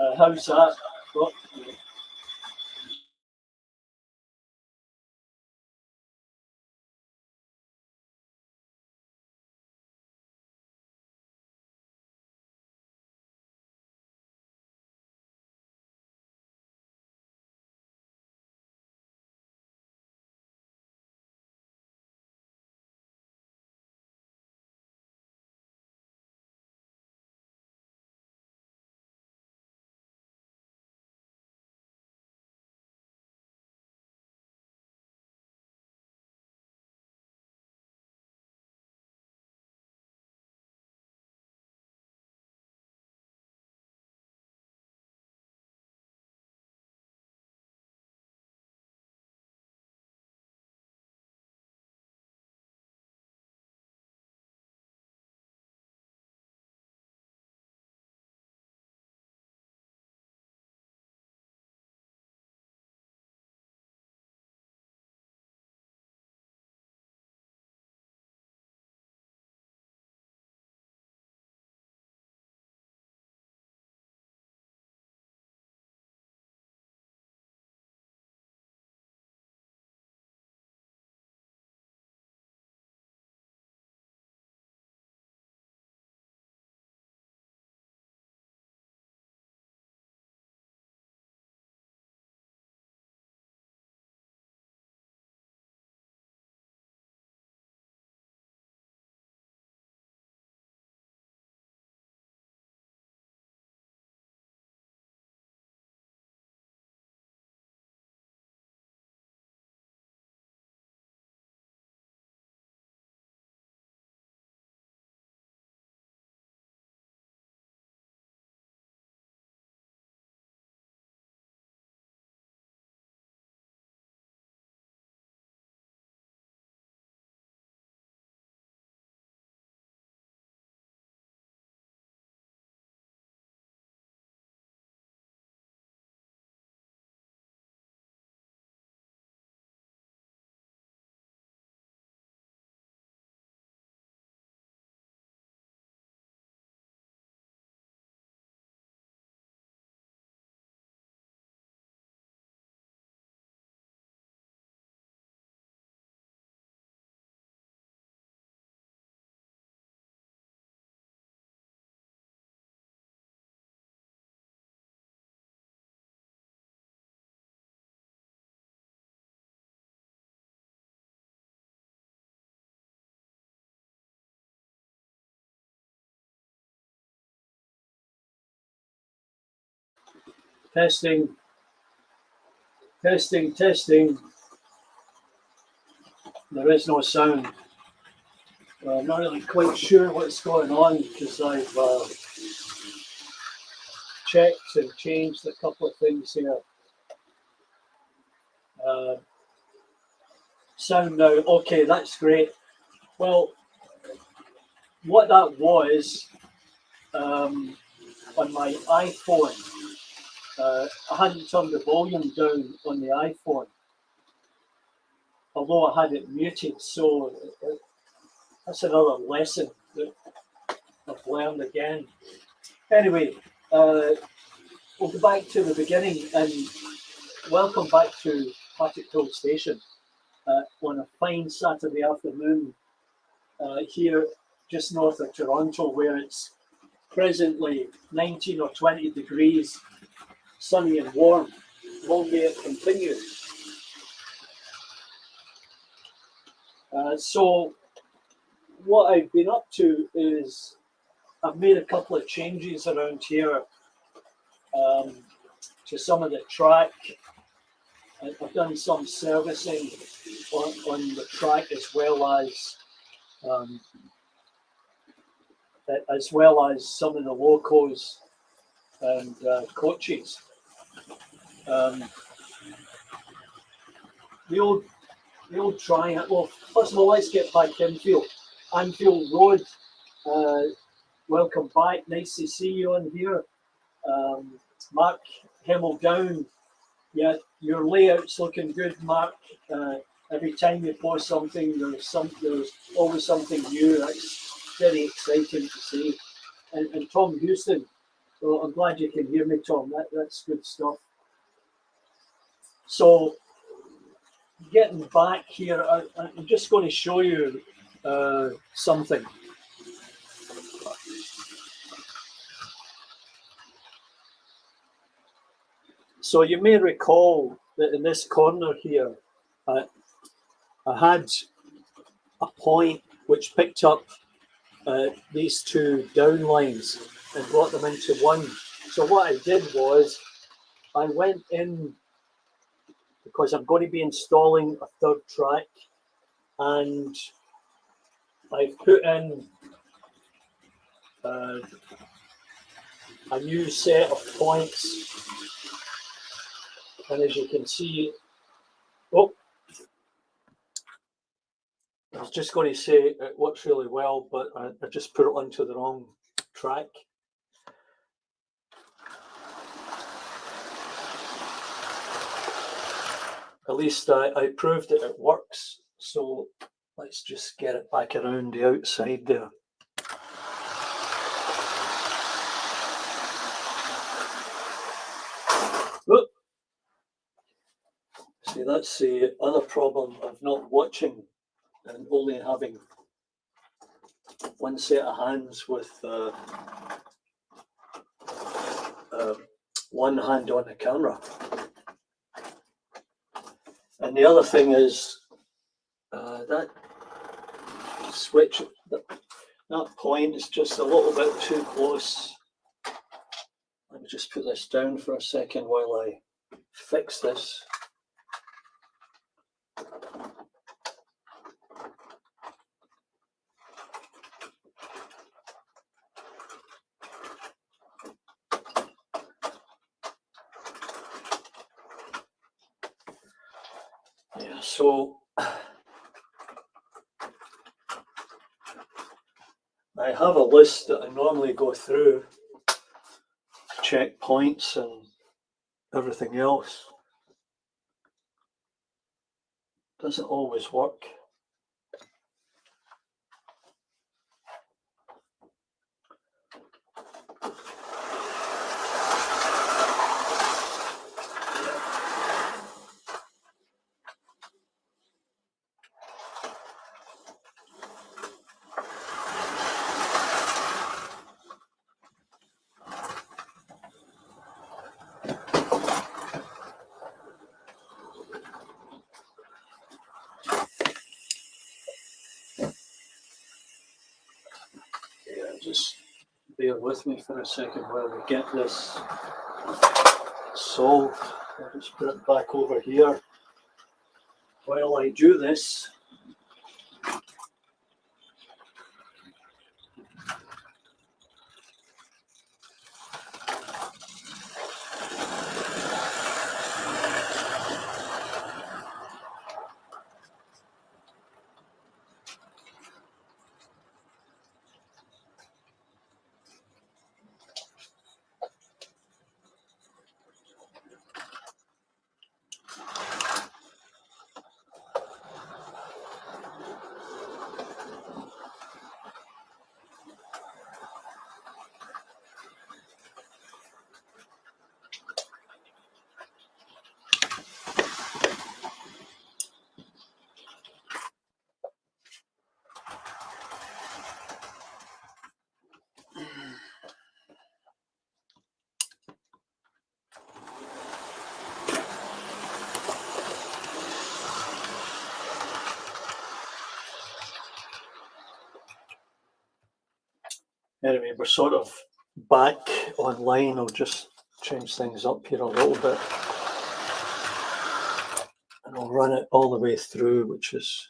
How's that? What? Testing, testing, testing. There is no sound. I'm not really quite sure what's going on because I've checked and changed a couple of things here. Sound now. Okay, that's great. Well, what that was on my iPhone, I hadn't turned the volume down on the iPhone, although I had it muted, so that's another lesson that I've learned again. Anyway, we'll go back to the beginning and welcome back to Partickhill Station on a fine Saturday afternoon here just north of Toronto, where it's presently 19 or 20 degrees, sunny and warm. Long may it continue. So what I've been up to is I've made a couple of changes around here to some of the track. I've done some servicing on the track as well as some of the locos and coaches. The old triangle. Well, first of all, let's get back Anfield Road. Welcome back. Nice to see you on here. Mark Himmel down. Yeah, your layout's looking good, Mark. Every time you post something, there's always something new. That's very exciting to see. And Tom Houston, So I'm glad you can hear me, Tom. That's good stuff. So getting back here, I'm just going to show you something. So you may recall that in this corner here, I had a point which picked up these two down lines and brought them into one. So what I did was I went in, because I'm going to be installing a third track, and I've put in a new set of points, and as you can see, oh, I was just going to say it works really well, but I just put it onto the wrong track. At least I proved that it works, so let's just get it back around the outside there. Whoop. See, that's the other problem of not watching and only having one set of hands with one hand on the camera. And the other thing is that switch, that point is just a little bit too close. Let me just put this down for a second while I fix this. Yeah, so I have a list that I normally go through, check points and everything else. Doesn't always work. Just bear with me for a second while we get this solved. I'll just put it back over here. While I do this, anyway, we're sort of back online. I'll just change things up here a little bit. And I'll run it all the way through, which is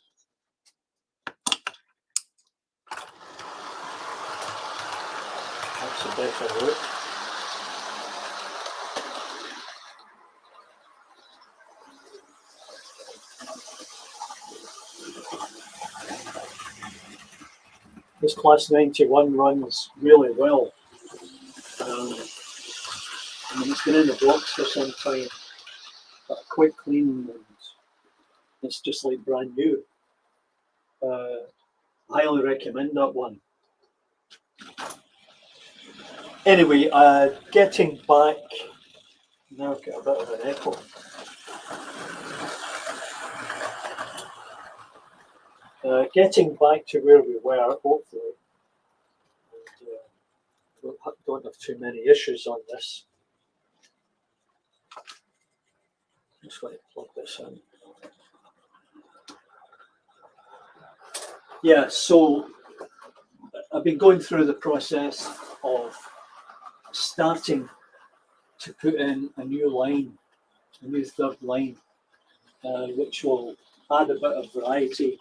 that's a better route. This class 91 runs really well. I mean, it's been in the box for some time, but quite clean, and it's just like brand new. Highly recommend that one. Anyway, getting back, now I've got a bit of an echo. Getting back to where we were, hopefully, and, don't have too many issues on this. I'm just going to plug this in. Yeah, so I've been going through the process of starting to put in a new line, a new third line, which will add a bit of variety.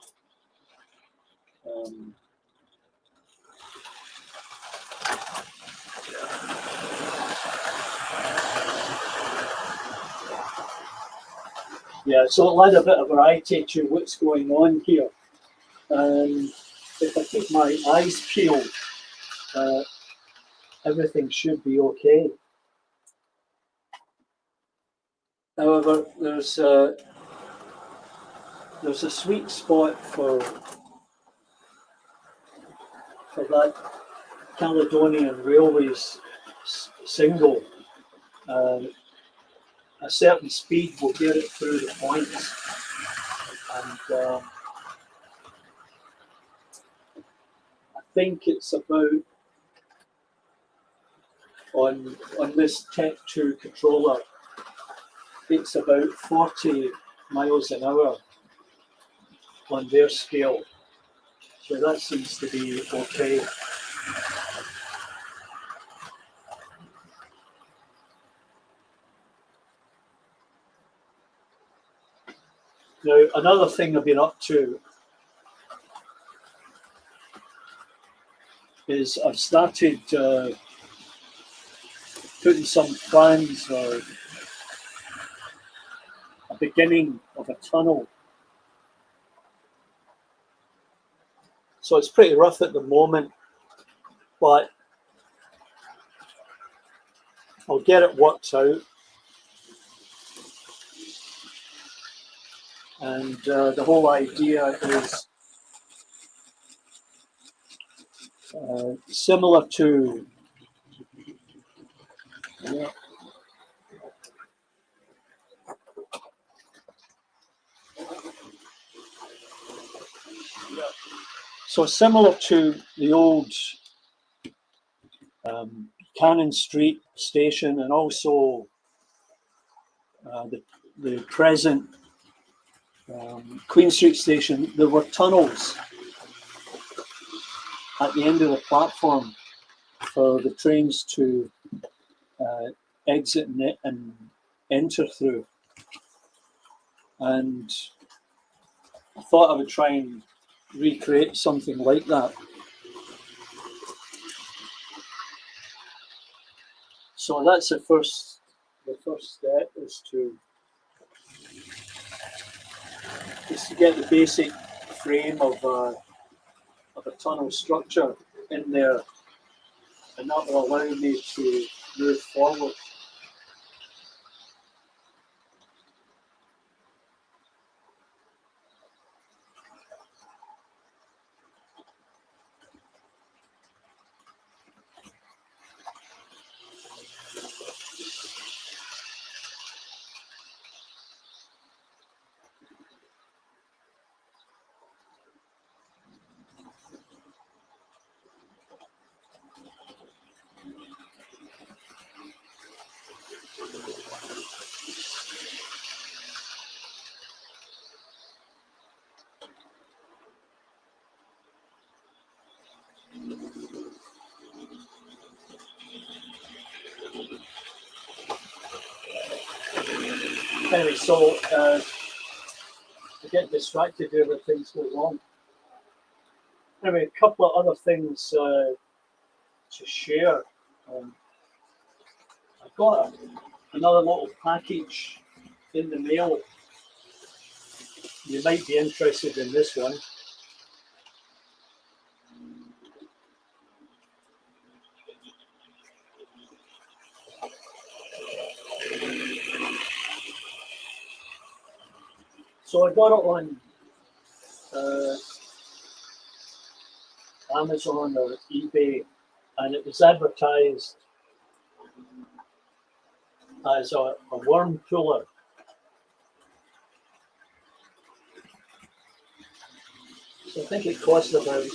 Yeah, so it'll add a bit of variety to what's going on here. And if I keep my eyes peeled, everything should be okay. However, there's a sweet spot for that Caledonian Railways single. A certain speed will get it through the points, and I think it's about on this Tech 2 controller, it's about 40 miles an hour on their scale, so that seems to be okay. Now, another thing I've been up to is I've started putting some plans or a beginning of a tunnel. So it's pretty rough at the moment, but I'll get it worked out. And the whole idea is similar to so similar to the old Cannon Street station, and also the present Queen Street station. There were tunnels at the end of the platform for the trains to exit and enter through. And I thought I would try and recreate something like that. So that's the first step is to get the basic frame of a tunnel structure in there, and that will allow me to move forward. Anyway, so I get distracted here when things go wrong. Anyway, a couple of other things to share. I've got another little package in the mail. You might be interested in this one. So I got it on Amazon or eBay, and it was advertised as a worm puller. So I think it cost about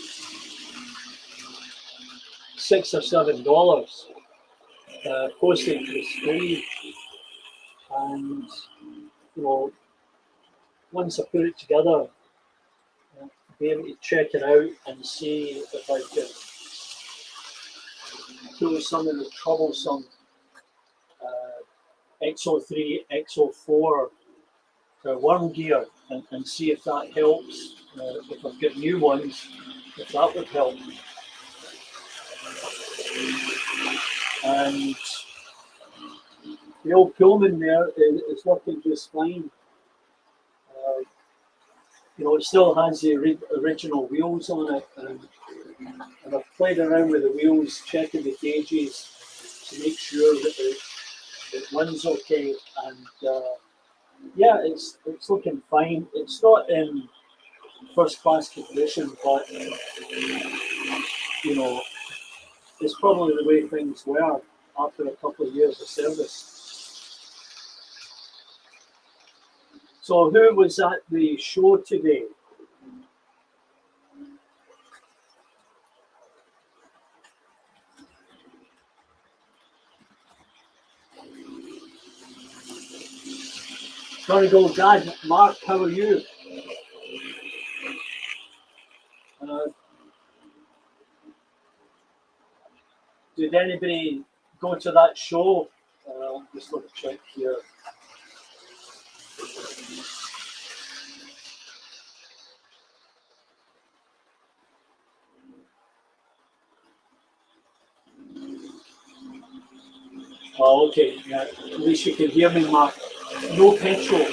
$6 or $7. Postage was free, and once I put it together, be able to check it out and see if I could pull some of the troublesome XO3, XO4 worm gear and see if that helps. If I've got new ones, if that would help. And the old Pullman there is working just fine. It still has the original wheels on it, and I've played around with the wheels, checking the gauges to make sure that it runs okay. And yeah, it's looking fine. It's not in first class condition, but it's probably the way things were after a couple of years of service. So who was at the show today? Gonna go, Dad. Mark, how are you? Did anybody go to that show? Just going to check here. Oh, okay. Yeah, at least you can hear me, Mark. No petrol.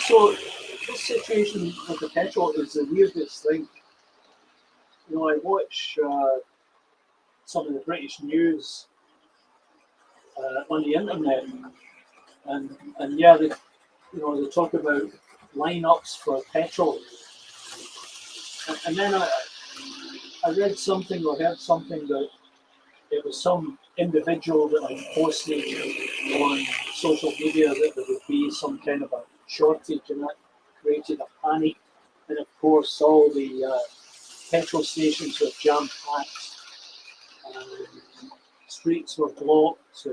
So this situation with the petrol is the weirdest thing. I watch some of the British news on the internet, and yeah, they talk about lineups for petrol, and then I read something or heard something that it was some individual that had posted on social media that there would be some kind of a shortage, and that created a panic. And of course, all the petrol stations were jam packed, streets were blocked,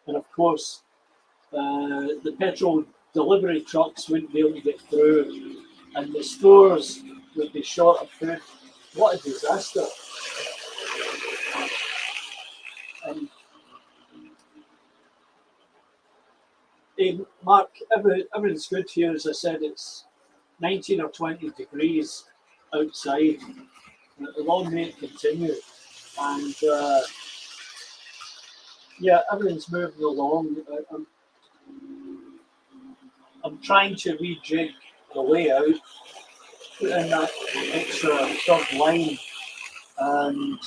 and of course, the petrol delivery trucks wouldn't be able to get through, and the stores would be short of food. What a disaster! And hey, Mark, everything's good here. As I said, it's 19 or 20 degrees outside. Long may it continue. And yeah, everything's moving along. I'm trying to rejig the layout, put in that extra third line, and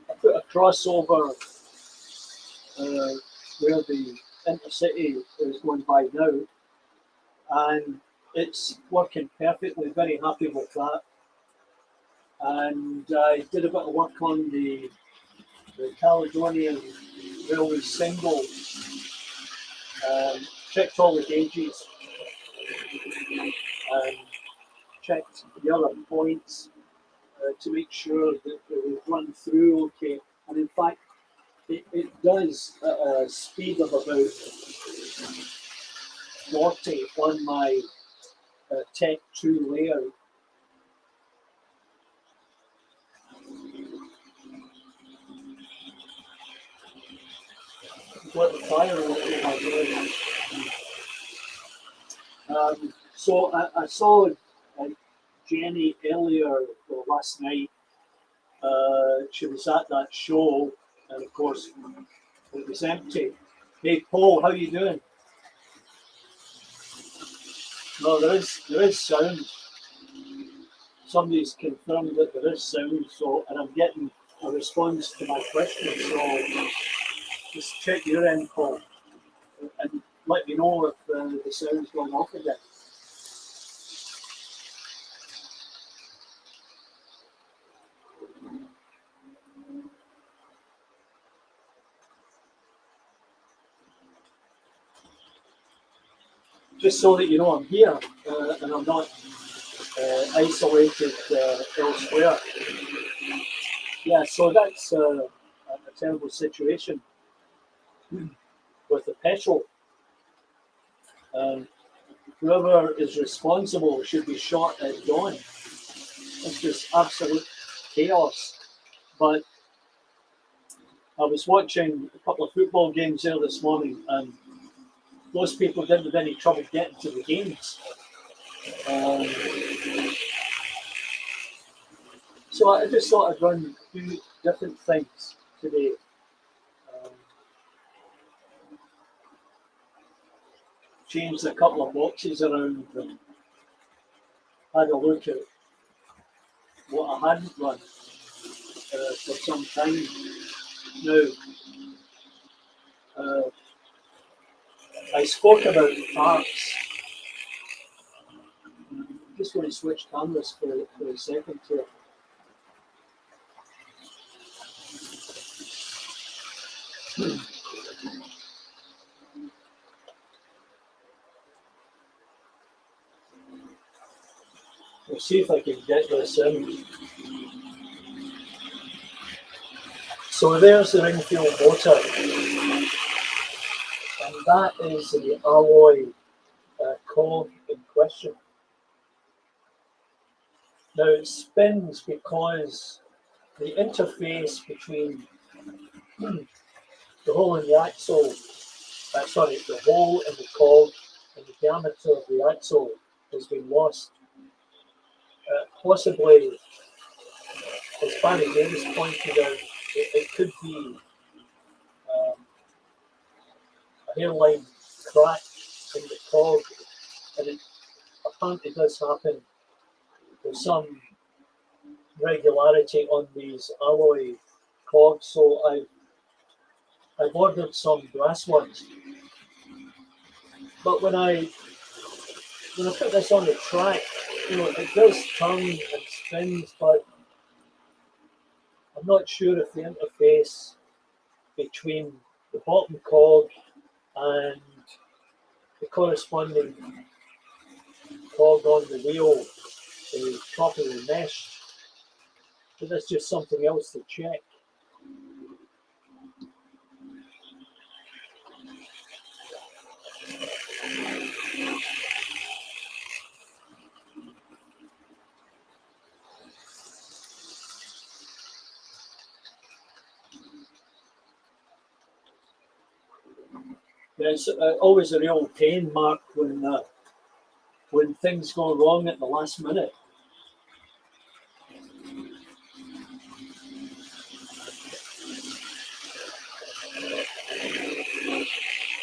I put a crossover where the intercity is going by now, and it's working perfectly. Very happy with that. And I did a bit of work on the Caledonian Railway single, checked all the gauges, and checked the other points to make sure that it would run through okay. And in fact, it does at a speed of about 40 on my Tech 2 layout. What the fire so I saw Jenny earlier last night. She was at that show, and of course it was empty. Hey Paul, how you doing? No, there is sound. Somebody's confirmed that there is sound, so and I'm getting a response to my question. So just check your end, Paul, and let me know if the sound's going off again. just so that you know I'm here and I'm not isolated elsewhere. Yeah, so that's a terrible situation with the petrol. Whoever is responsible should be shot at dawn. It's just absolute chaos. But I was watching a couple of football games there this morning, and those people didn't have any trouble getting to the games. So I just thought I'd run a few different things today. Changed a couple of boxes around and had a look at what I hadn't run for some time. Now, I spoke about parts. Just want to switch cameras for a second here. We'll see if I can get this in. So there's the Ringfield motor, and that is the alloy cog in question. Now it spins because the interface between the hole in the axle, the hole in the cog and the diameter of the axle has been lost. Possibly, as Barry Davis pointed out, it could be a hairline crack in the cog, and it apparently does happen with some regularity on these alloy cogs. So I've ordered some brass ones, but when I put this on the track, it does turn and spins, but I'm not sure if the interface between the bottom cog and the corresponding cog on the wheel is properly meshed. So that's just something else to check. Yeah, it's always a real pain, Mark, when things go wrong at the last minute.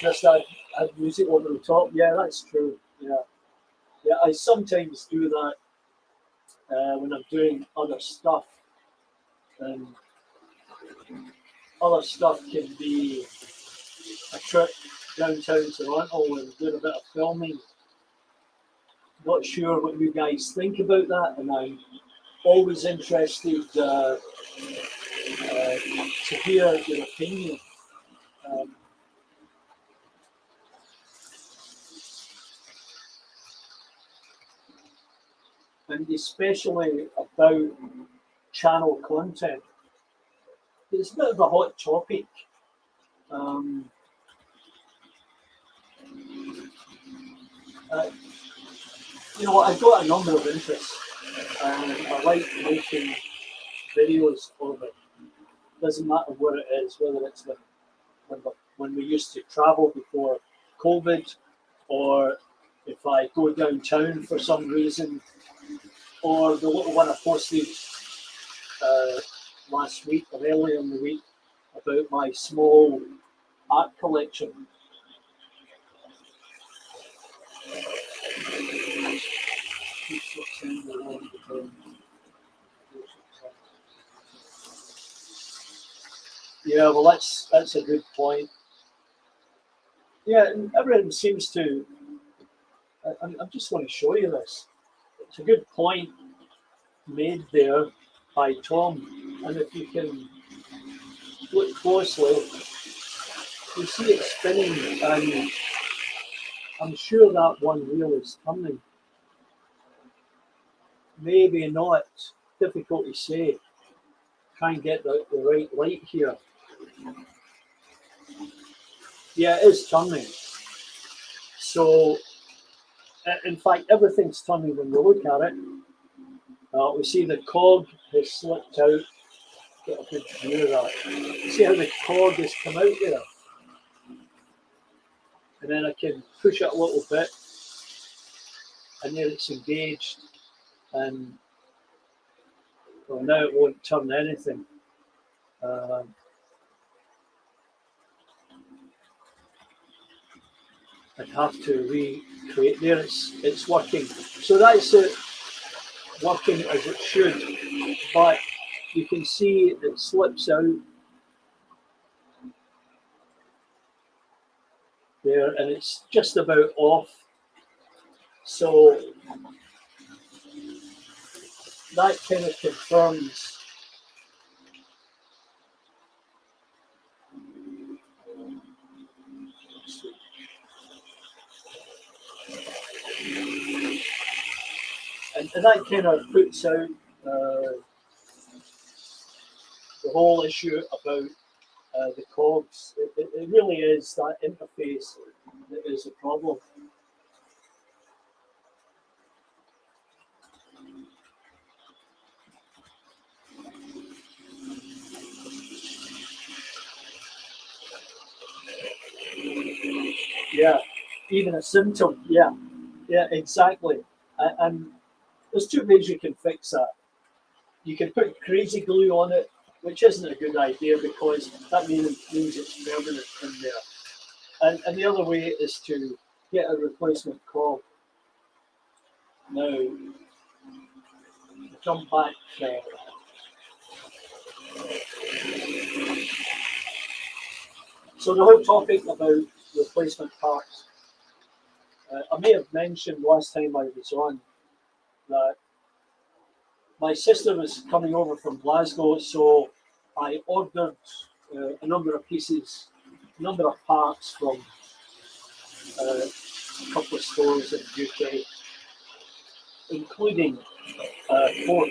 Just add music over the top. Yeah, that's true. Yeah, I sometimes do that when I'm doing other stuff, and other stuff can be a trip downtown Toronto and doing a bit of filming. Not sure what you guys think about that, and I'm always interested to hear your opinion. And especially about channel content. It's a bit of a hot topic. I've got a number of interests, and I like making videos of it. Doesn't matter what it is, whether it's when we used to travel before COVID, or if I go downtown for some reason, or the little one I posted last week or earlier in the week about my small art collection. Yeah, well, that's a good point. Yeah, and everyone seems to. I just want to show you this. It's a good point made there by Tom, and if you can look closely, you see it spinning, and I'm sure that one wheel is turning. Maybe not. Difficult to say. Try and get the right light here. Yeah, it is turning. So, in fact, everything's turning when we look at it. We see the cog has slipped out. Get a good view of that. See how the cog has come out there? And then I can push it a little bit, and there it's engaged. And well, now it won't turn anything. I'd have to recreate there. It's working. So that's it working as it should. But you can see it slips out there, and it's just about off. So that kind of confirms and that kind of puts out the whole issue about the cogs. It really is that interface that is the problem. Yeah, even a symptom. Yeah, exactly. And there's two ways you can fix that. You can put crazy glue on it, which isn't a good idea because that means it's permanent in there. And the other way is to get a replacement cog. Now, jump back. So the whole topic about replacement parts, I may have mentioned last time I was on that my sister was coming over from Glasgow, so I ordered a number of pieces, a number of parts from a couple of stores in the UK, including four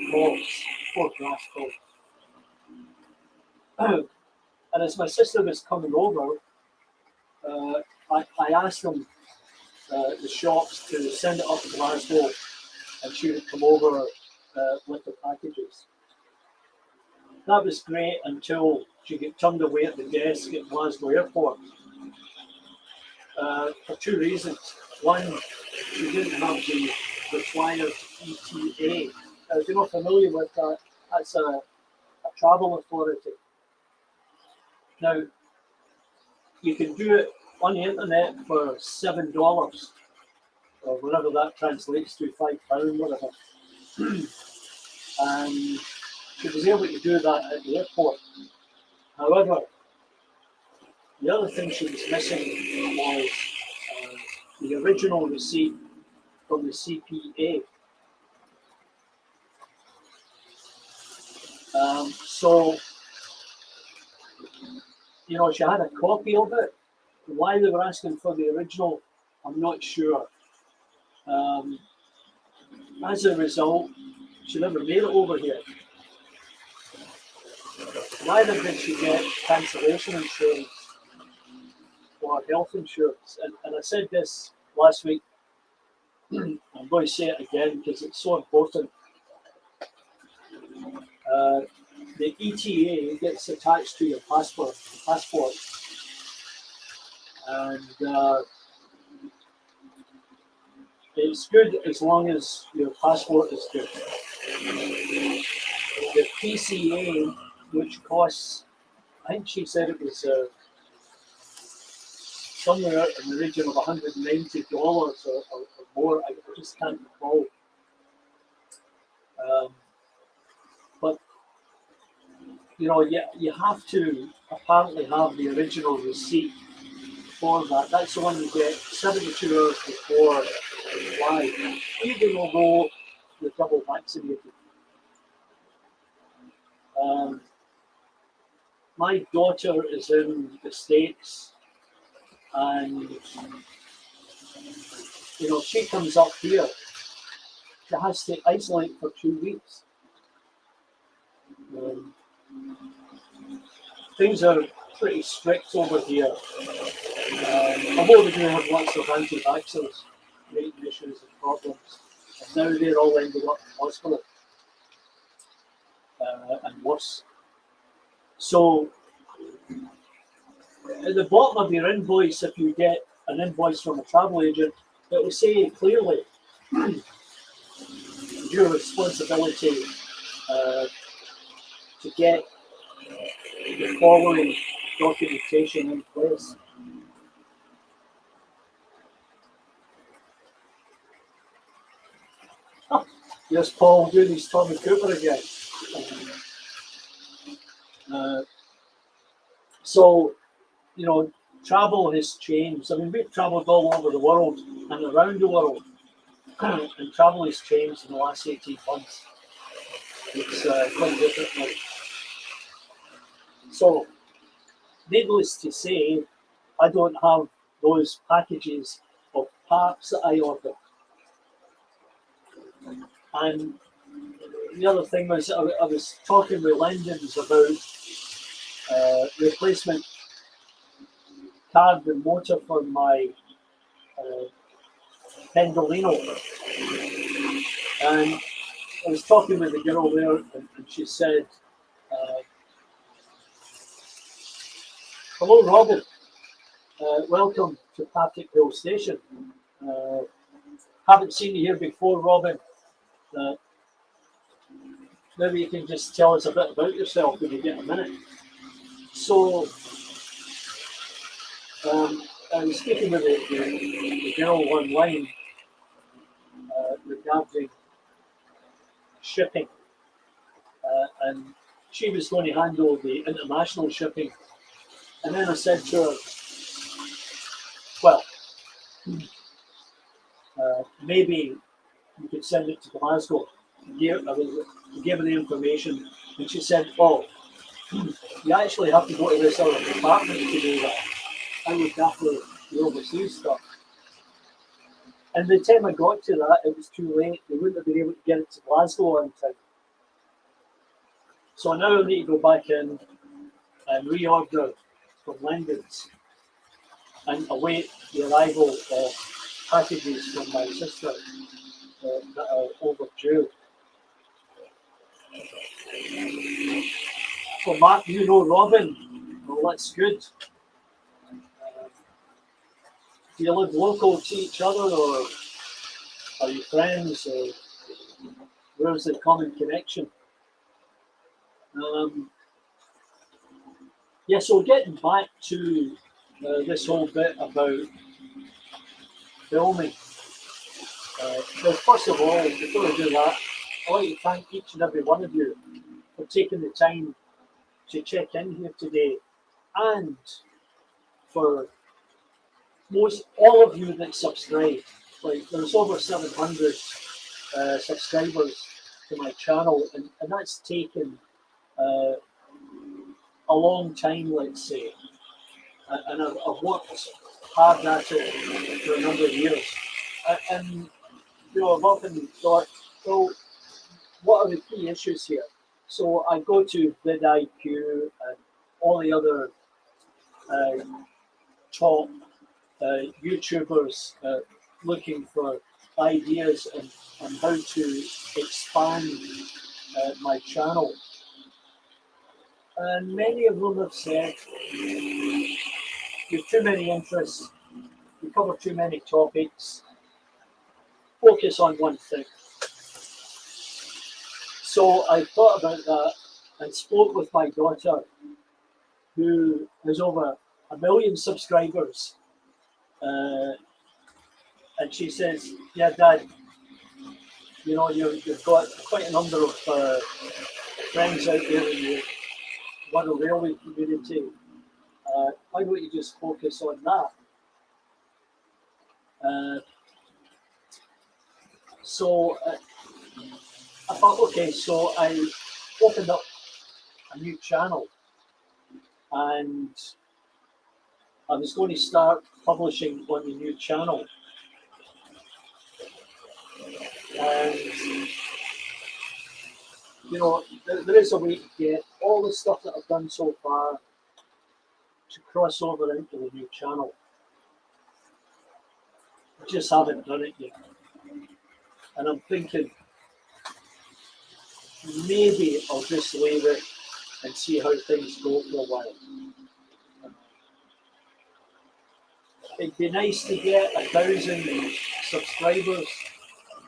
glass cogs. And as my sister was coming over, I asked them, the shops, to send it up to Glasgow, and she would come over with the packages. That was great until she got turned away at the desk at Glasgow Airport for two reasons. One, she didn't have the required ETA. If you're not familiar with that, that's a travel authority. Now, you can do it on the internet for $7, or whatever that translates to, £5, whatever. And she was able to do that at the airport. However, the other thing she was missing was the original receipt from the CPA. So, she had a copy of it. Why they were asking for the original, I'm not sure. As a result, she never made it over here. Neither did she get cancellation insurance or health insurance. And I said this last week. I'm going to say it again because it's so important. The ETA gets attached to your passport, and it's good as long as your passport is good. The PCA, which costs, I think she said it was somewhere in the region of $190 or more. I just can't recall. But you have to apparently have the original receipt for that. That's the one you get 72 hours before you fly, even although you're double vaccinated. My daughter is in the States, and you know, she comes up here, she has to isolate for 2 weeks. Things are pretty strict over here. Although they do have lots of anti-vaxxers creating issues and problems, and now they're all ending up in hospital and worse. So, at the bottom of your invoice, if you get an invoice from a travel agent, it will say clearly your responsibility to get the following documentation in place. Yes, Paul doing his Tommy Cooper again. So, you know, travel has changed. I mean, we've travelled all over the world and around the world, and travel has changed in the last 18 months. It's quite different now. So, needless to say, I don't have those packages of parts that I order. And the other thing was, I was talking with Lendons about replacement carbon motor for my Pendolino. And I was talking with the girl there, and she said, "Hello, Robin. Welcome to Partickhill Station. Haven't seen you here before, Robin. Maybe you can just tell us a bit about yourself when you get a minute." So, I was speaking with the girl online regarding shipping, and she was going to handle the international shipping. And then I said to her, well, maybe you could send it to Glasgow. I gave her the information, and she said, "Oh, you actually have to go to this other department to do that. I would definitely the overseas stuff." And by the time I got to that, it was too late. They wouldn't have been able to get it to Glasgow on time. So now I need to go back in and reorder from Lendons and await the arrival of packages from my sister that are overdue. So Mark, you know Robin. Well, that's good. Do you live local to each other, or are you friends, or where's the common connection? Yeah, so getting back to this whole bit about filming. So first of all, before I do that, I'd like to thank each and every one of you for taking the time to check in here today, and for most all of you that subscribe. Like, there's over 700 subscribers to my channel, and that's taken a long time, let's say, and I've worked hard at it for a number of years, and you know, I've often thought, well, what are the key issues here? So I go to vidIQ and all the other top YouTubers looking for ideas on how to expand my channel. And many of them have said, you've too many interests, you cover too many topics, focus on one thing. So I thought about that and spoke with my daughter, who has over 1 million subscribers. And she says, "Yeah, Dad, you know, you've got quite a number of friends out there in the World Railway community. Why don't you just focus on that?" So I thought, okay, so I opened up a new channel, and I was going to start publishing on the new channel. And you know, there is a way to get all the stuff that I've done so far to cross over into the new channel. I just haven't done it yet. And I'm thinking maybe I'll just leave it and see how things go for a while. It'd be nice to get 1,000 subscribers,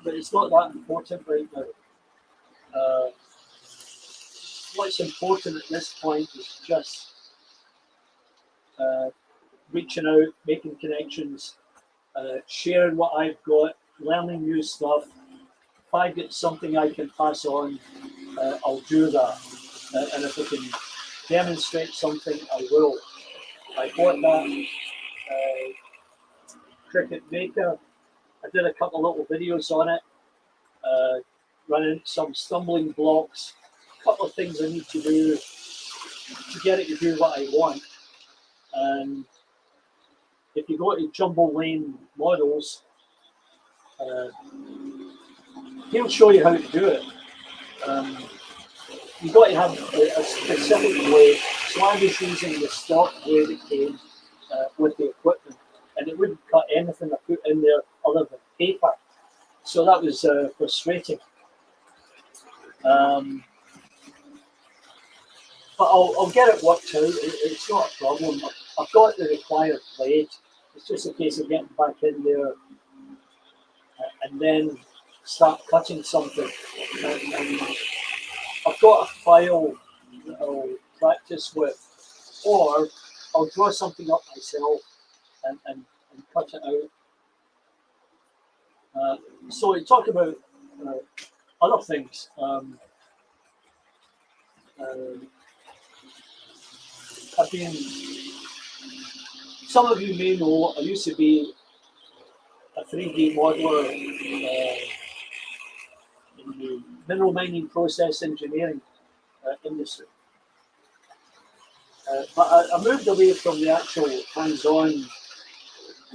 but it's not that important right now. What's important at this point is just reaching out, making connections, sharing what I've got, learning new stuff. If I get something I can pass on, I'll do that. And if I can demonstrate something, I will. I bought that cricket maker. I did a couple little videos on it, running some stumbling blocks, a couple of things I need to do to get it to do what I want. And if you go to Jumbo Lane Models, he'll show you how to do it. You've got to have a specific way. So I was using the stock way that came with the equipment, and it wouldn't cut anything I put in there other than paper. So that was frustrating. But I'll get it worked out. It's not a problem. I've got the required blade. It's just a case of getting back in there and then start cutting something. And I've got a file that I'll practice with, or I'll draw something up myself and cut it out. So we talk about other things. I've been, some of you may know, I used to be a 3D modeler in the mineral mining process engineering industry. But I moved away from the actual hands-on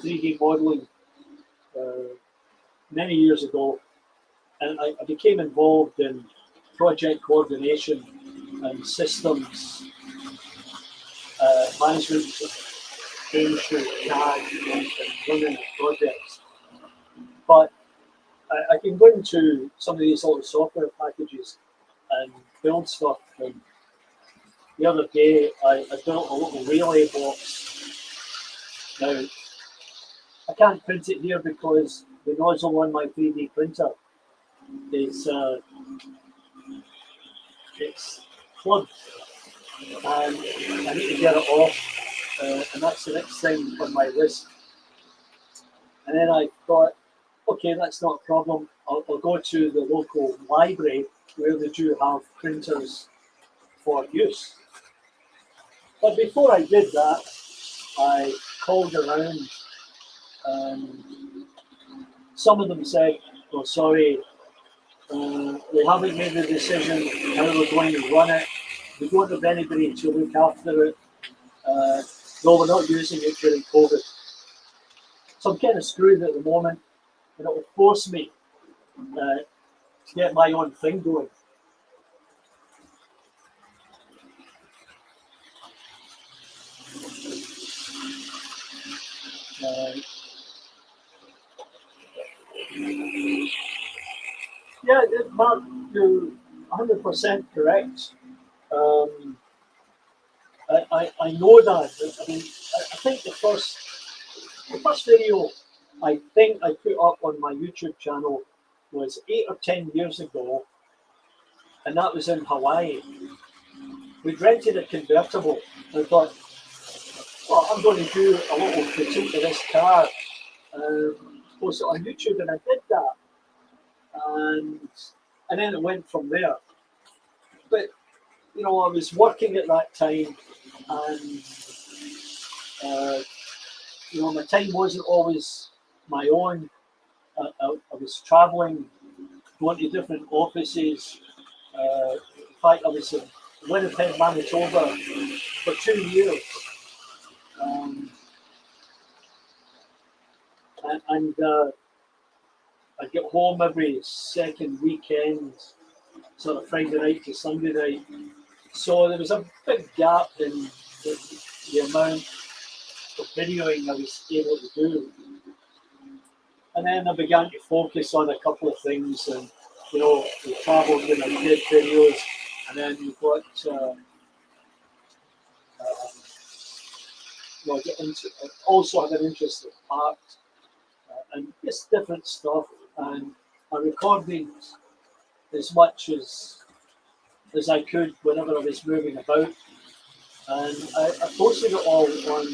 3D modeling many years ago, and I became involved in project coordination and systems management, came through CAD and running projects. But I can go into some of these little software packages and build stuff. And the other day, I built a little relay box. Now, I can't print it here because the nozzle on my 3D printer is it's plugged, and I need to get it off, and that's the next thing on my list. And then I thought, okay, that's not a problem. I'll go to the local library where they do have printers for use. But before I did that, I called around, and some of them said, oh, sorry, we haven't made the decision how we're going to run it. We don't have anybody to look after it. No, we're not using it during COVID. So I'm kind of screwed at the moment, and it will force me to get my own thing going. Yeah, Mark, you're 100% correct. I know that. I mean, I think the first video I think I put up on my YouTube channel was 8 or 10 years ago, and that was in Hawaii. We'd rented a convertible. I thought, well, I'm going to do a little critique of this car, post it on YouTube, and I did that. And then it went from there. But you know, I was working at that time, and you know, my time wasn't always my own. I was traveling, going to different offices. In fact, I was in Winnipeg, Manitoba for 2 years. And I'd get home every second weekend, sort of Friday night to Sunday night. So there was a big gap in the amount of videoing I was able to do. And then I began to focus on a couple of things, and we travelled and I did videos, and then you've got I also had an interest in art and just different stuff, and I recorded as much as I could whenever I was moving about, and I posted it all on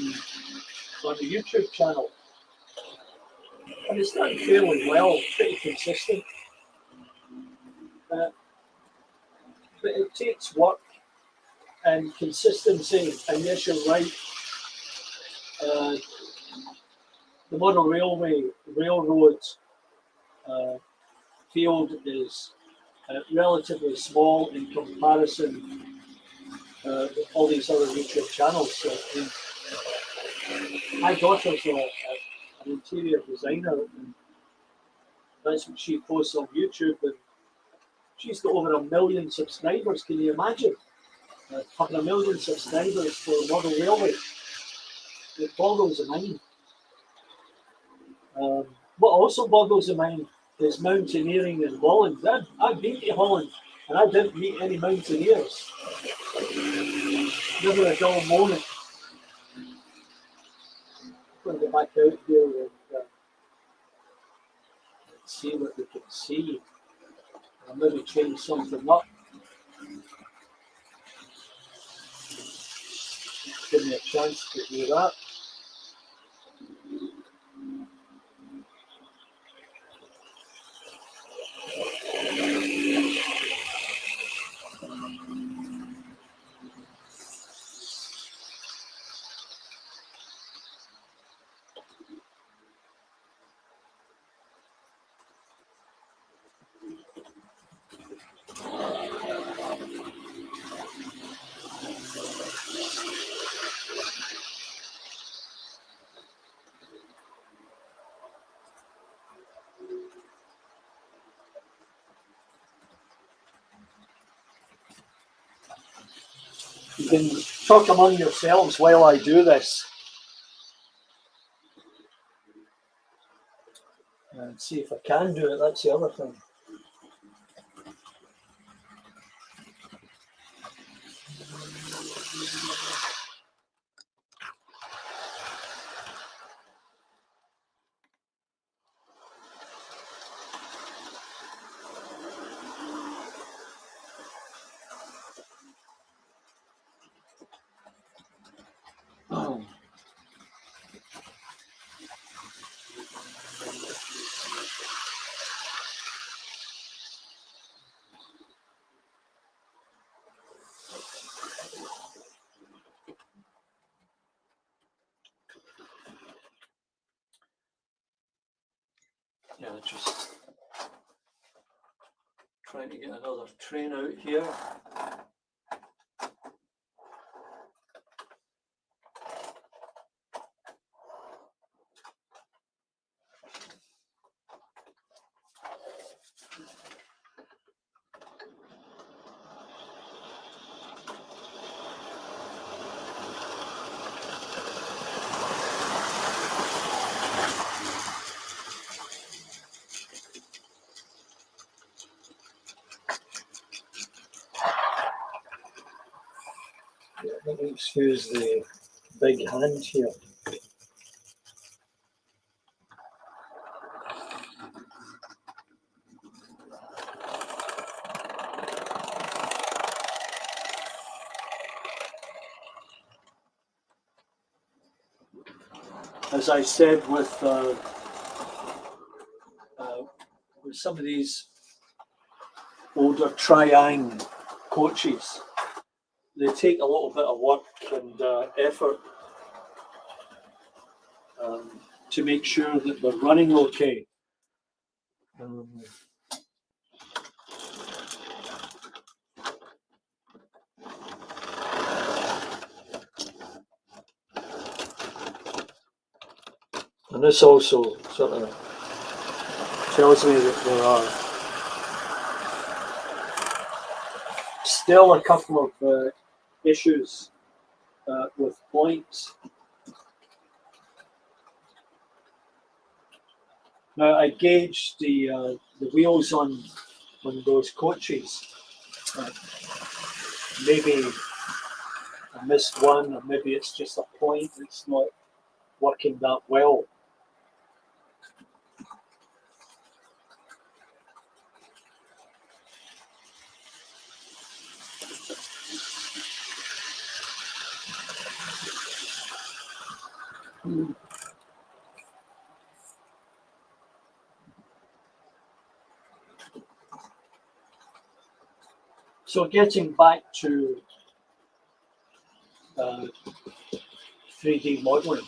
the YouTube channel, and it's done fairly well, pretty consistent. But it takes work and consistency, and yes, you're right. The model railroad field is relatively small in comparison with all these other YouTube channels. So, my daughter's an interior designer, and that's what she posts on YouTube, and she's got over 1 million subscribers. Can you imagine? Having 1 million subscribers for model railway. It boggles the mind. What also boggles the mind is mountaineering in Holland. I've been to Holland and I didn't meet any mountaineers. Never a dull moment. I'm going to go back out here and see what we can see. I'll maybe change something up. Give me a chance to do that. You can talk among yourselves while I do this. And see if I can do it, that's the other thing. Yeah, just trying to get another train out here. Let me excuse the big hand here. As I said, with some of these older Triang coaches, they take a little bit of work and effort to make sure that they're running okay. And this also sort of tells me that there are still a couple of issues with points. Now I gauged the wheels on those coaches. Maybe I missed one, or maybe it's just a point that's not working that well. So getting back to 3D modeling.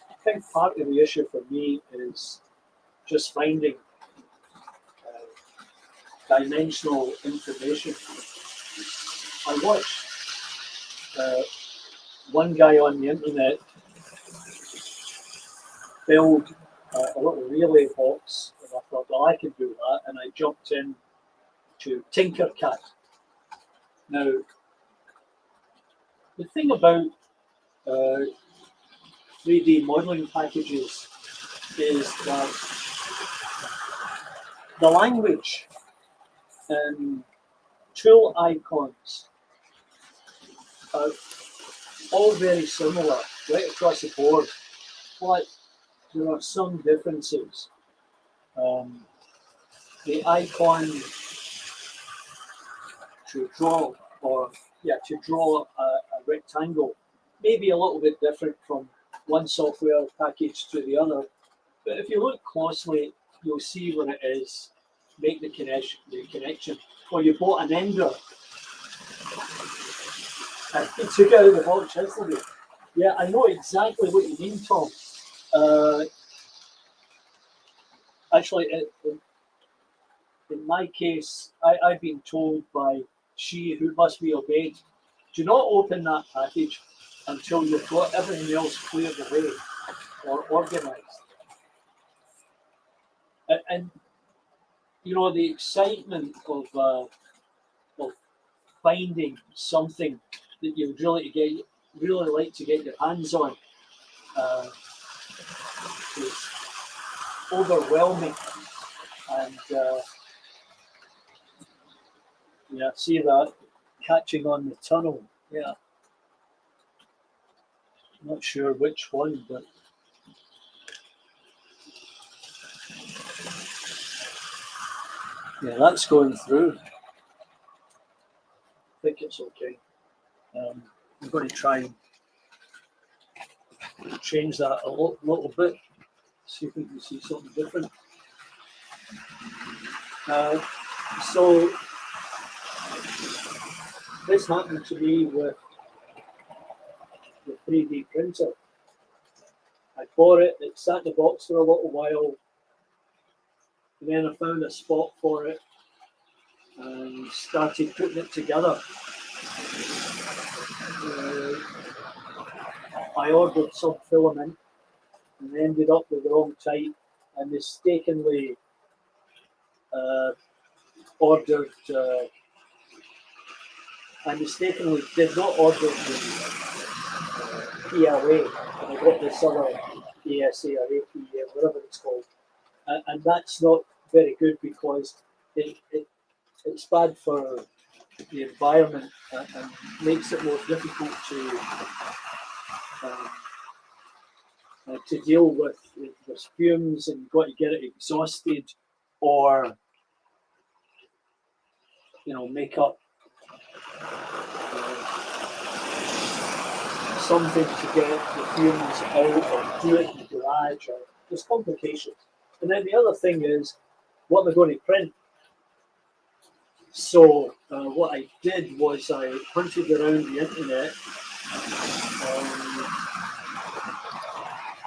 I think part of the issue for me is just finding dimensional information. I watched one guy on the internet build a little relay box, and I thought, well, I can do that, and I jumped in to Tinkercad. Now, the thing about 3D modeling packages is that the language and tool icons are all very similar right across the board, but there are some differences. The icon to draw a rectangle may be a little bit different from one software package to the other, but if you look closely, you'll see what it is. Make the connection. Or you bought an ender and you took it out of the box yesterday. Yeah, I know exactly what you mean, Tom. Actually, in my case, I've been told by she who must be obeyed, do not open that package until you've got everything else cleared away or organized. And you know, the excitement of finding something that you would really like to get your hands on is overwhelming. And yeah, see that catching on the tunnel. Yeah, not sure which one, but yeah, that's going through. I think it's okay. I'm going to try and change that a little bit. See if we can see something different. So this happened to me with the 3D printer. I bought it, it sat in the box for a little while, and then I found a spot for it and started putting it together. I ordered some filament and ended up with the wrong type and mistakenly did not order the PLA, and I got this other ASA or APA, whatever it's called, and that's not very good because it's bad for the environment and makes it more difficult to deal with fumes, and you've got to get it exhausted or make up something to get the fumes out, or do it in the garage, or there's complications. And then the other thing is, what am I going to print? So what I did was I hunted around the internet,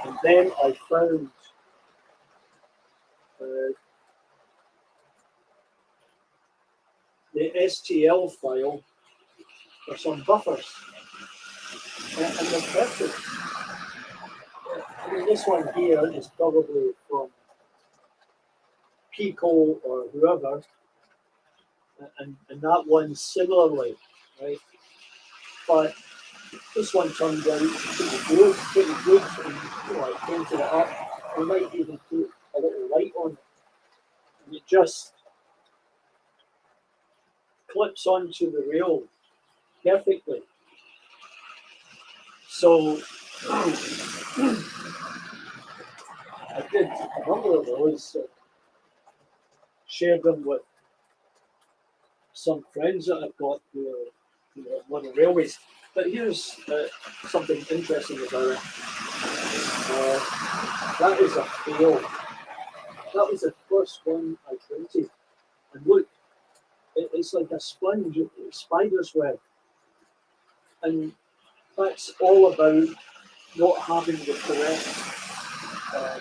and then I found the STL file for some buffers, and they're perfect. I mean, this one here is probably from Pico or whoever, and that one similarly, right? But this one turned out pretty good, and I painted it up. We might even put a little light on it, and it just clips onto the rail perfectly. So I did a number of those, shared them with some friends that I've got who are on the railways. But here's something interesting about it. That is a fail. That was the first one I printed. And look, it's like a sponge, spider's web. And that's all about not having the correct, um,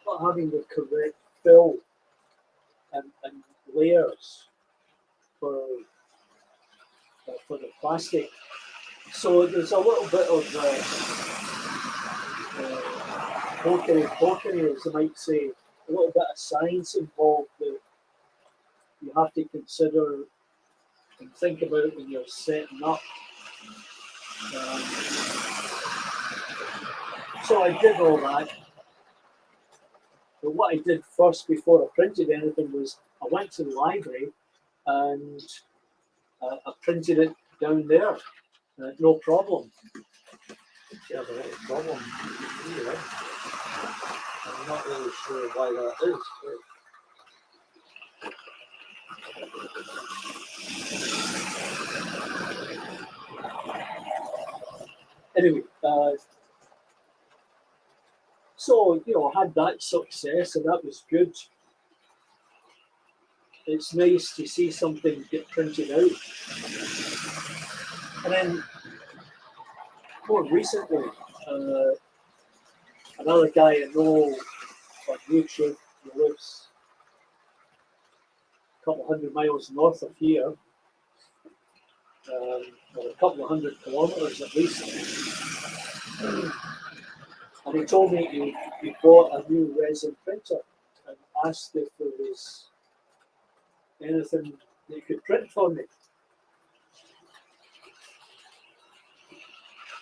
not having the correct fill and layers for the plastic. So there's a little bit of pokery, as I might say, a little bit of science involved that you have to consider and think about when you're setting up. So I did all that. But what I did first before I printed anything was I went to the library and I printed it down there. No problem. Yeah, but any problem. Anyway, I'm not really sure why that is. Anyway, so I had that success and that was good. It's nice to see something get printed out. And then more recently, another guy I know on YouTube who lives a couple hundred miles north of here, or a couple of 100 kilometres at least. And he told me he bought a new resin printer and asked if there was anything they could print for me.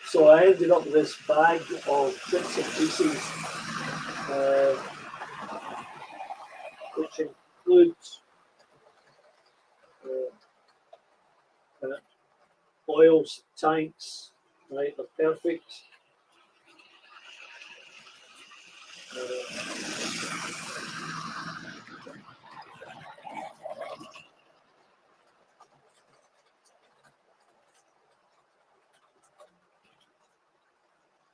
So I ended up with this bag of bits and pieces, which includes oil tanks, right? They're perfect.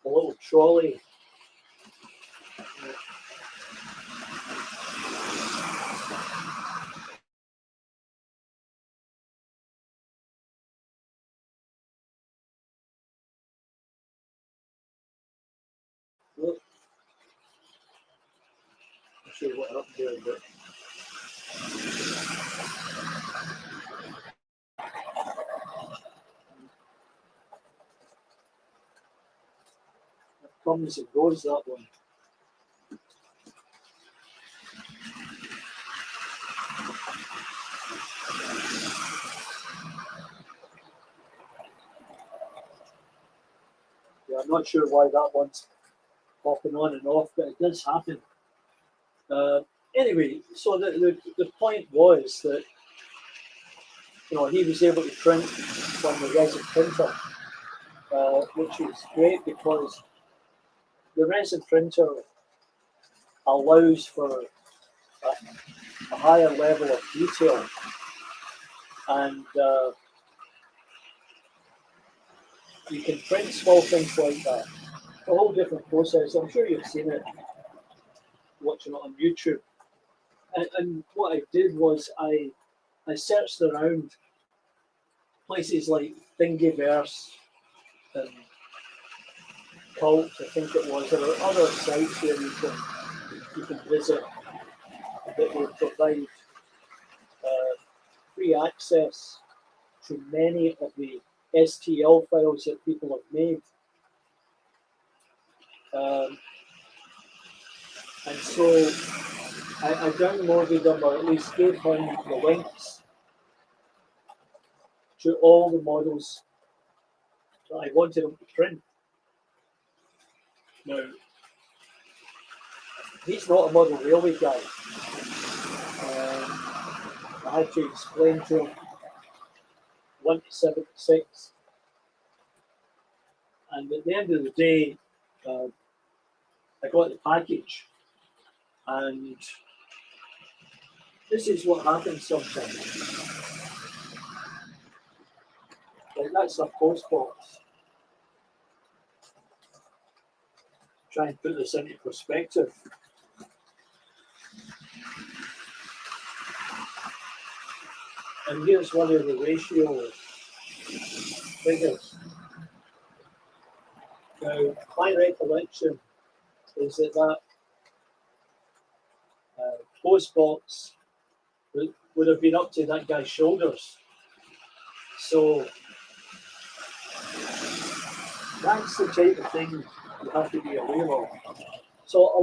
A little trolley. Look. Not sure what happened there, but it comes and goes, that one. Yeah, I'm not sure why that one's popping on and off, but it does happen. Anyway, so the point was that he was able to print on the resin printer, which was great because the resin printer allows for a higher level of detail, and you can print small things like that. A whole different process. I'm sure you've seen it watching it on YouTube. And what I did was I searched around places like Thingiverse and Cult, I think it was. There are other sites where you can visit that will provide free access to many of the STL files that people have made. And so I downloaded them, or at least gave him the links to all the models that I wanted him to print. Now, he's not a model railway guy. I had to explain to him 1 to 76. And at the end of the day, I got the package. And this is what happens sometimes. Like, that's a post box. Try and put this into perspective. And here's one of the ratio figures. Now, my recollection is that post box would have been up to that guy's shoulders. So that's the type of thing you have to be aware of. So a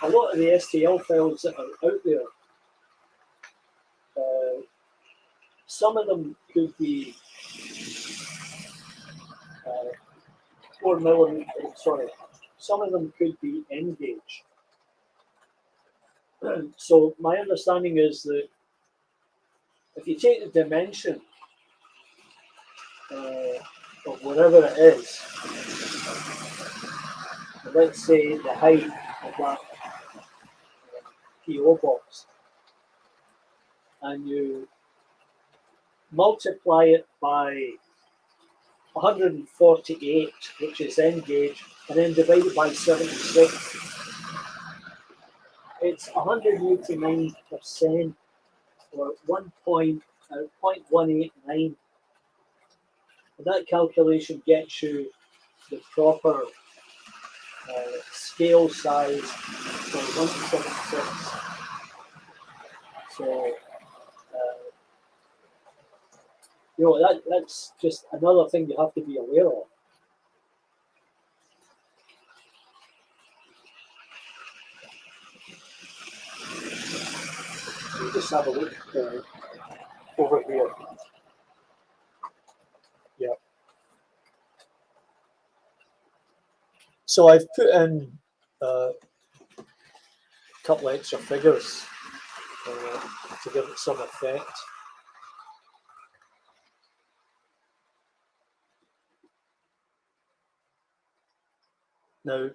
lot of the STL files that are out there, some of them could be 4mm, sorry, some of them could be N gauge. So my understanding is that if you take the dimension of whatever it is, let's say the height of that PO box, and you multiply it by 148, which is N gauge, and then divide it by 76, it's 189%, or 0.189. And that calculation gets you the proper scale size for 1 to 76. So, that's just another thing you have to be aware of. You just have a look over here. Yeah. So I've put in a couple of extra figures to give it some effect. Now,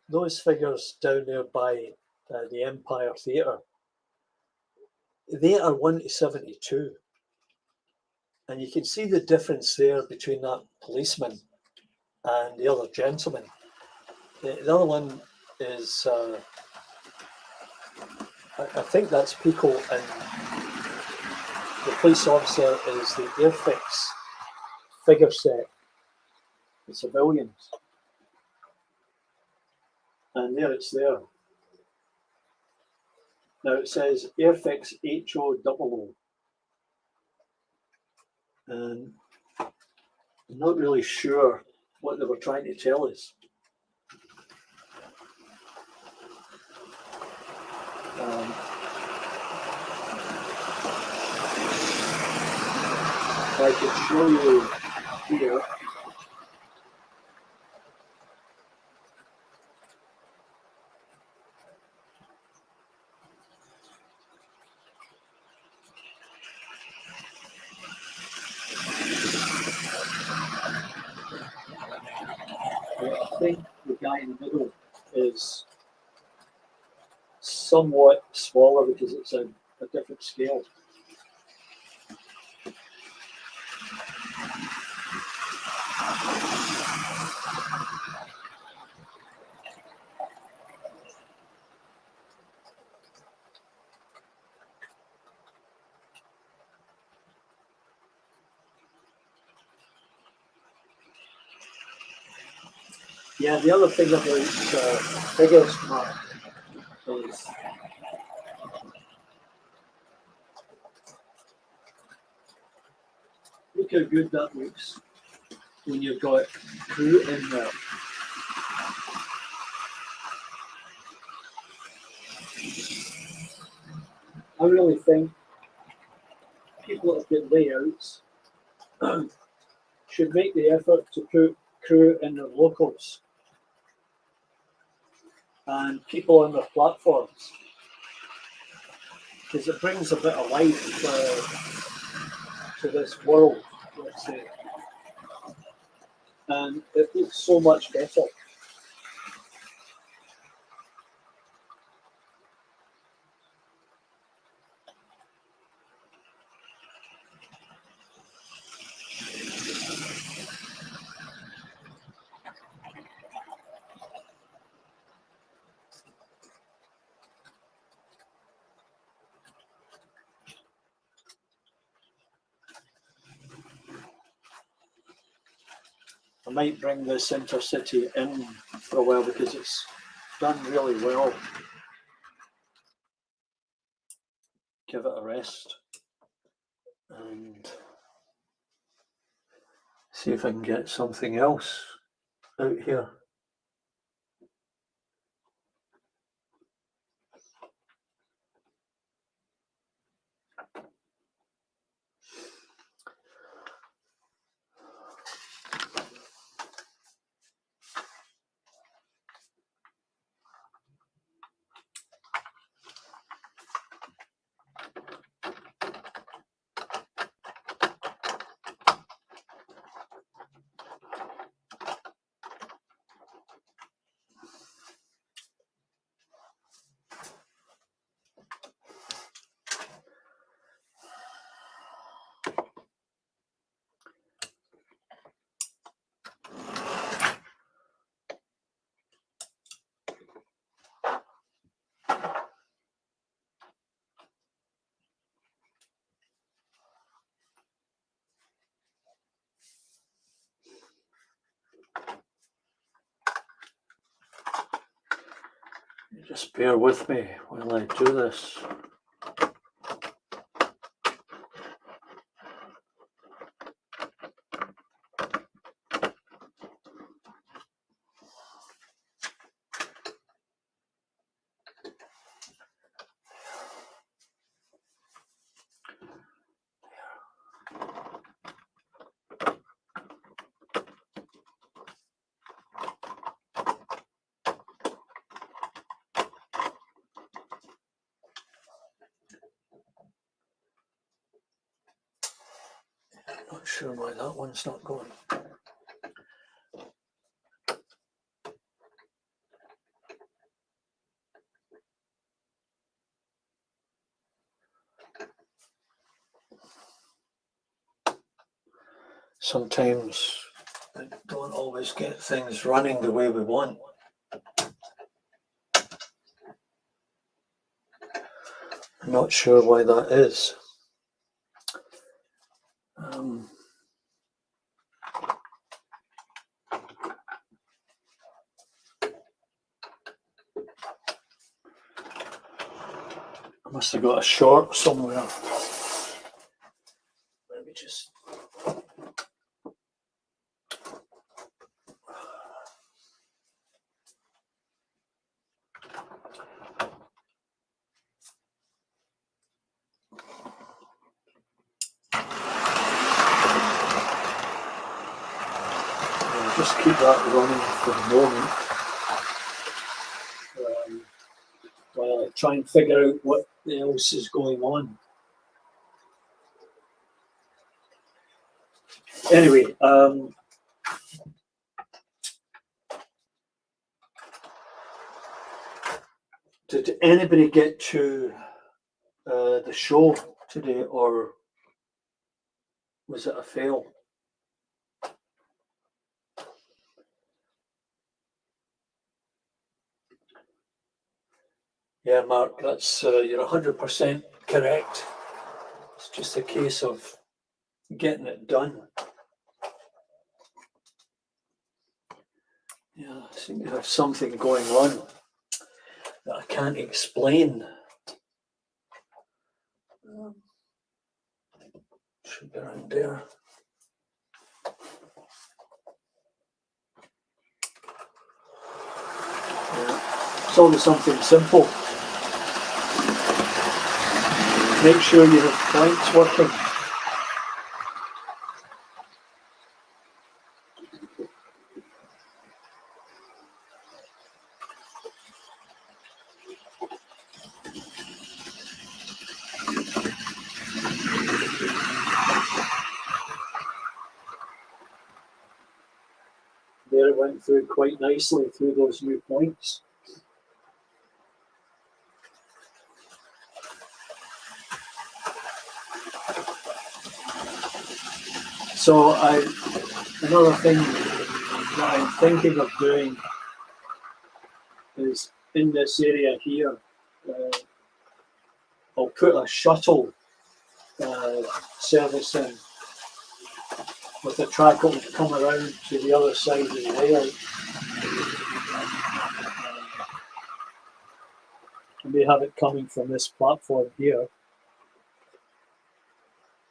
those figures down there by the Empire Theatre, they are 1 to 72. And you can see the difference there between that policeman and the other gentleman. The other one is, I think that's Pico, and the police officer is the Airfix figure set, the civilians. And there it's there. Now it says Airfix HO00. And I'm not really sure what they were trying to tell us. I can show you here. I think the guy in the middle is somewhat smaller because it's a different scale. Yeah, the other thing about figures, Mark, is look how good that looks. when you've got crew in there. I really think people that have got layouts should make the effort to put crew in their locals and people on their platforms, because it brings a bit of life to this world, let's say, and it looks so much better. I might bring this intercity in for a while because it's done really well. Give it a rest and see if I can get something else out here. Just bear with me while I do this. Not sure why that one's not going. Sometimes we don't always get things running the way we want. I'm not sure why that is. I must have got a short somewhere. Let me just. I'll just keep that running for the moment. While I try and figure out what else is going on. Anyway, did anybody get to the show today, or was it a fail? Yeah, Mark, that's you're 100% correct. It's just a case of getting it done. Yeah, I seem to have something going on that I can't explain. Should be around there. It's always something simple. Make sure you have planks working. There it went through quite nicely through those new points. So another thing that I'm thinking of doing is in this area here, I'll put a shuttle service in with a track that will come around to the other side of the layout. And we have it coming from this platform here,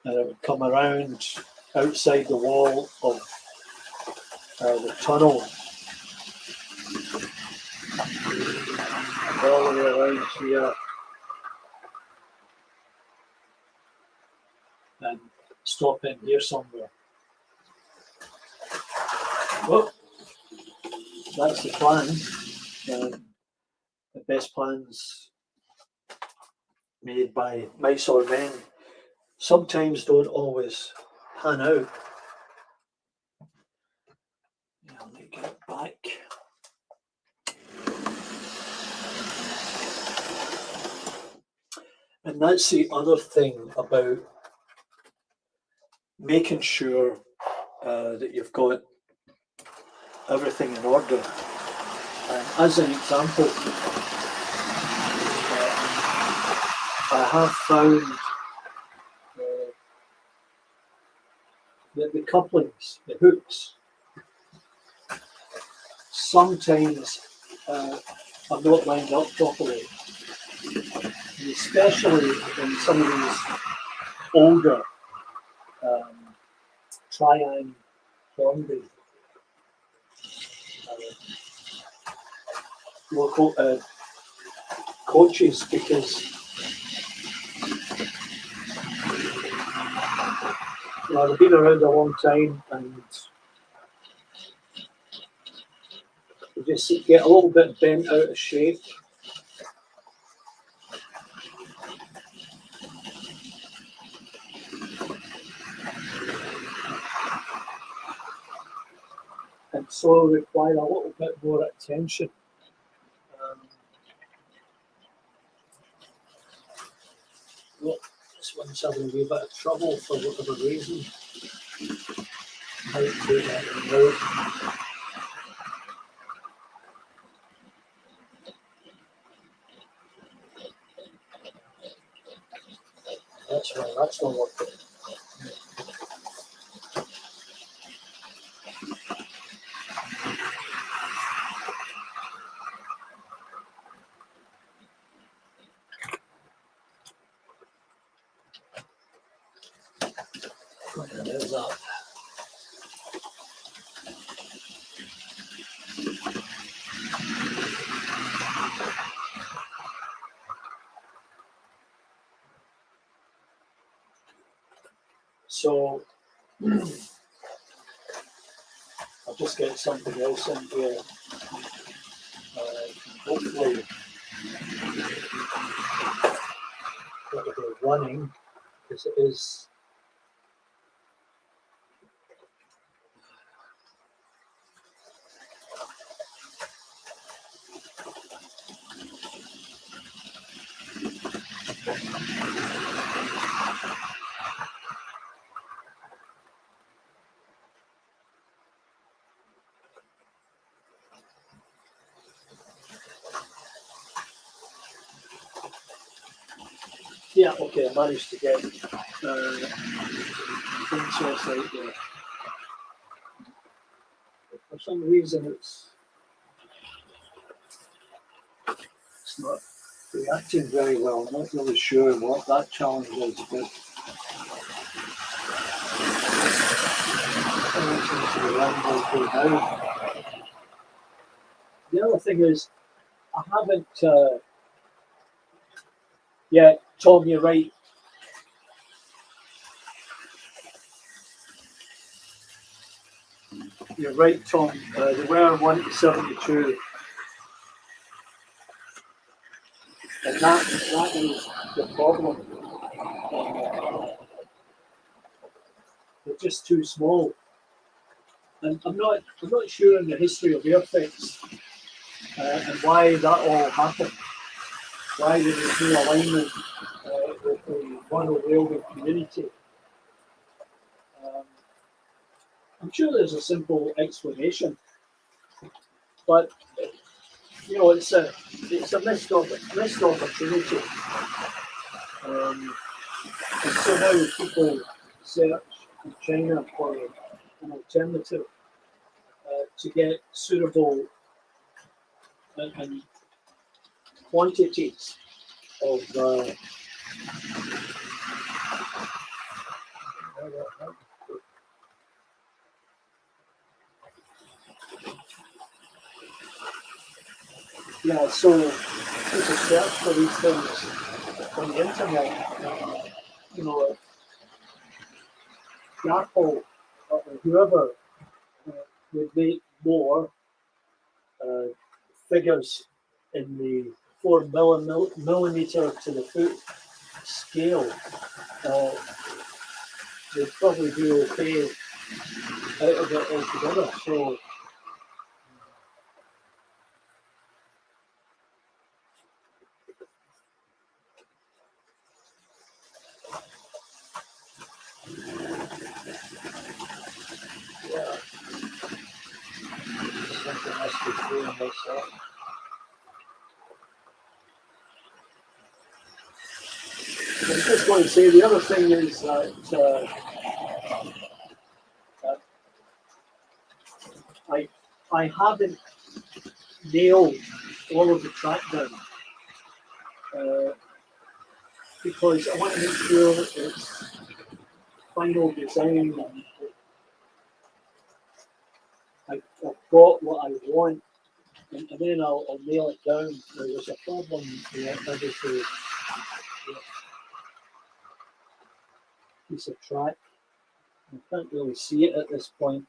and it would come around outside the wall of the tunnel, all the way around here, and stop in here somewhere. Well, that's the plan. The best plans made by mice or men sometimes don't always pan out. Let me get it back. And that's the other thing about making sure that you've got everything in order. As an example, I have found that the couplings, the hooks, sometimes are not lined up properly, and especially in some of these older Triang Hornby local coaches, because they've been around a long time and they just get a little bit bent out of shape. And so require a little bit more attention. Well, this one's having a wee bit of trouble for whatever reason. Might do that now. That's why that's not working. There's that. So I'll just get something else in here. Hopefully it'll be running, because it is. Yeah, okay, I managed to get things right there. For some reason it's not reacting very well. I'm not really sure what that challenge is, but the other thing is, I haven't yet. Tom, you're right. You're right, Tom. They were 1 to 72, and that is the problem. They're just too small, and I'm not sure in the history of airfix and why that all happened. Why there was no alignment with the Royal Railway community. I'm sure there's a simple explanation, but it's a missed opportunity. And so now people search in China for an alternative to get suitable and quantities of so people search for these things on the internet. Apple or whoever would make more figures in the 4 millimeter to the foot scale, they'd probably do okay out of it altogether. So yeah, something must be doing myself. I was just going to say the other thing is that I haven't nailed all of the track down because I want to make sure it's final design. I've got what I want, and then I'll nail it down. There's a problem here, obviously, piece of track. I can't really see it at this point.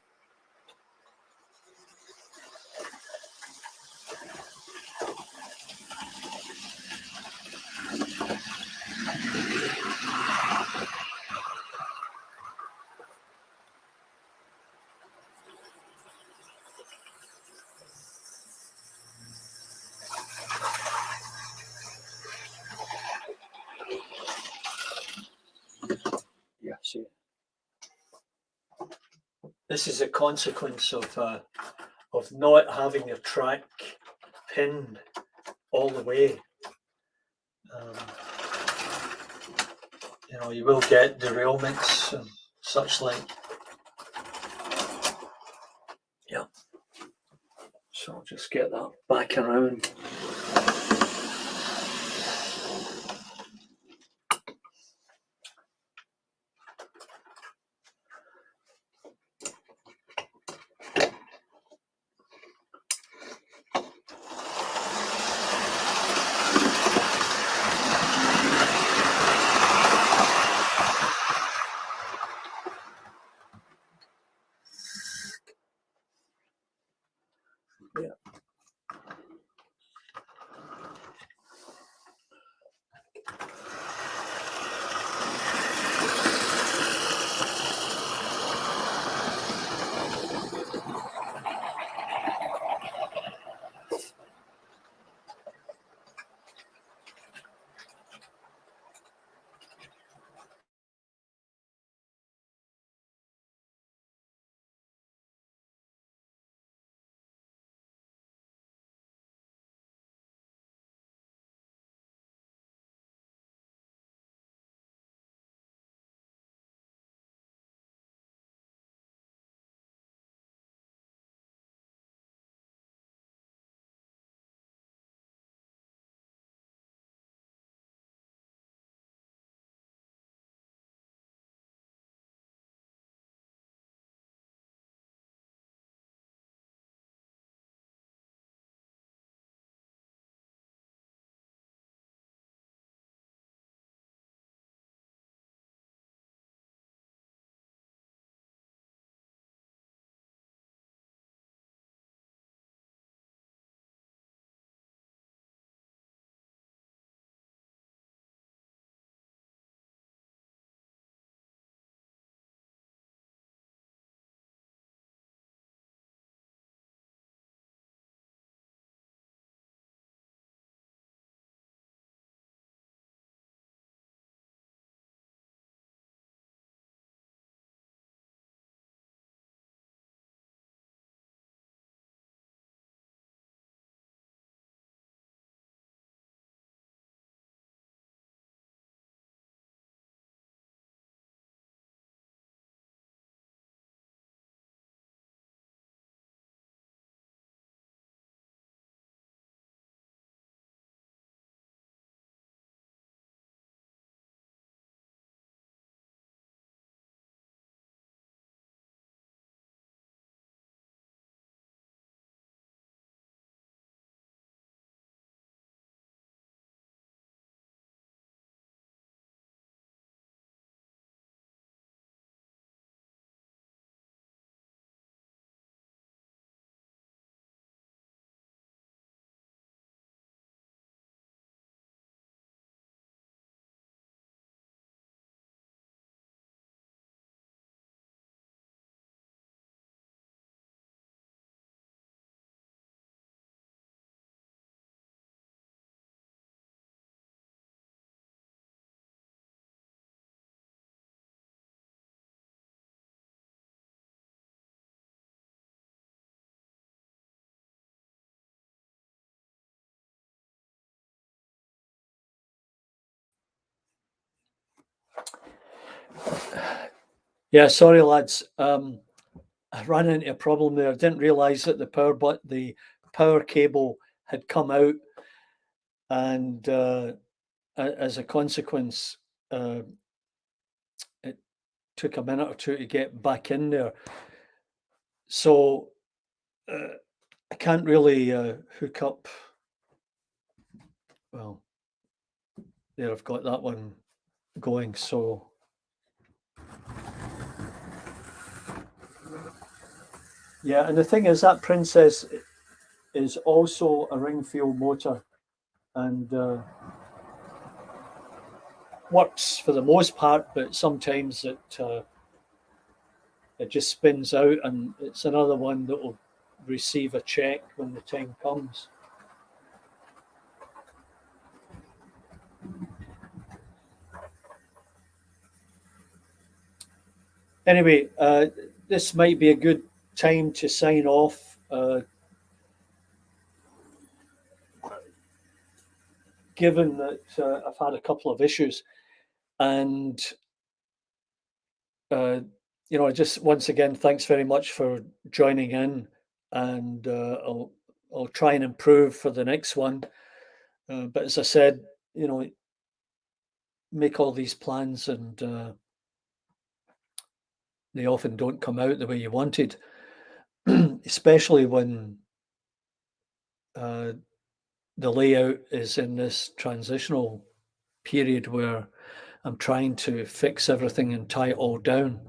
Yeah, see. This is a consequence of not having your track pinned all the way. You will get derailments and such like. Yeah. So I'll just get that back around. Yeah, sorry lads. I ran into a problem there. I didn't realise that the power cable had come out, and as a consequence, it took a minute or two to get back in there. So I can't really hook up. Well, there I've got that one going. So yeah, and the thing is that Princess is also a ring field motor, and works for the most part, but sometimes it just spins out, and it's another one that will receive a check when the time comes. Anyway, this might be a good time to sign off. Given that I've had a couple of issues, and I just once again thanks very much for joining in, and I'll try and improve for the next one. But as I said, make all these plans, and they often don't come out the way you wanted, especially when the layout is in this transitional period where I'm trying to fix everything and tie it all down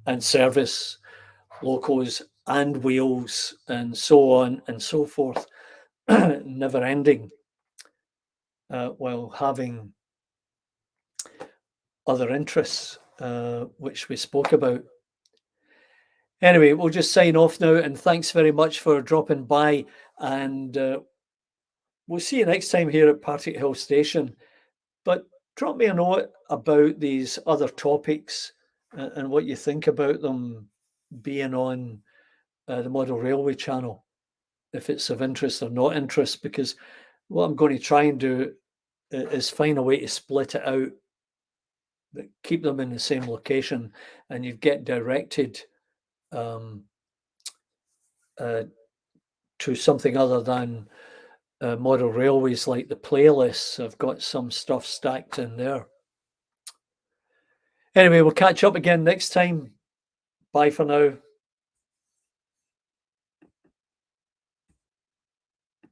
and service locos and wheels and so on and so forth, never ending, while having other interests, which we spoke about. Anyway, we'll just sign off now, and thanks very much for dropping by, and we'll see you next time here at Partickhill Station. But drop me a note about these other topics and what you think about them being on the Model Railway channel, if it's of interest or not interest, because what I'm going to try and do is find a way to split it out, but keep them in the same location, and you get directed to something other than model railways, like the playlists. I've got some stuff stacked in there. Anyway, we'll catch up again next time. Bye for now.